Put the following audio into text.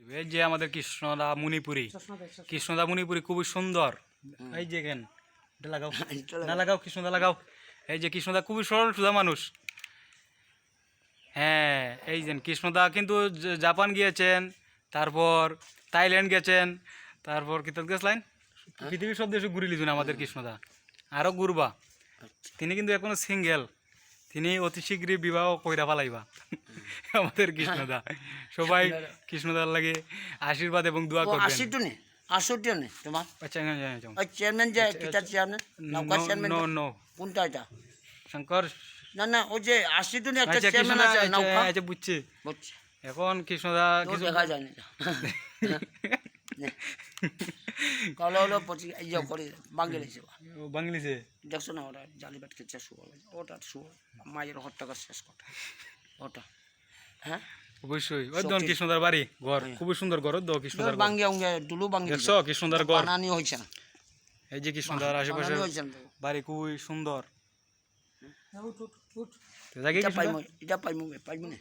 এই যে আমাদের কৃষ্ণদা মণিপুরি, কৃষ্ণদা মণিপুরি খুবই সুন্দর। এই যে কেন এটা লাগাও, না লাগাও কৃষ্ণদা লাগাও। এই যে কৃষ্ণদা খুবই সরল সুধা মানুষ। হ্যাঁ এই যে কৃষ্ণদা কিন্তু জাপান গিয়েছেন, তারপর থাইল্যান্ড গেছেন, তারপর কি তোর গেছলেন পৃথিবীর সব দেশে ঘুরে লিখুন আমাদের কৃষ্ণদা, আরও ঘুরবা। তিনি কিন্তু এখনো সিঙ্গেল, তিনি অতি শীঘ্রই বিবাহ কইরা ফেলাইবা আমাদের কৃষ্ণদা। সবাই কৃষ্ণদার লাগে আশীর্বাদ এবং দোয়া করবেন। আসুটি নেই তোমার আচ্ছা চেয়ারম্যান যে কিটা চেয়ারম্যান নৌকা চেয়ারম্যান নো নো কোনটা এটা শঙ্কর। না না ওই যে আসিটি নে একটা আচ্ছা চেয়ারম্যান কৃষ্ণদা, আছে নৌকা আচ্ছা বুঝছি। বুঝছি এখন কৃষ্ণদা কিছু কিছু দেখা যায় না কলো হলো পচি ইয়ে করে বাঙ্গিলেছে বাংলিছে দেখছো না ওরা জালিবাট খেছে শুয়াল ওটা শুয়াল মায়ের হত্যাকার শেষ কথা ওটা হ্যাঁ অবশ্যই। ওই দন কৃষ্ণদার বাড়ি ঘর খুবই সুন্দর ঘর, দো কৃষ্ণদার বাঙ্গি অঙ্গে দুলু বাঙ্গি দেখছো কৃষ্ণদার ঘর, বানানি হইছে না এই যে কৃষ্ণদার আশেপাশে বানানি হইছে না বাড়ি খুবই সুন্দর। এটা পাইমু পাইমু না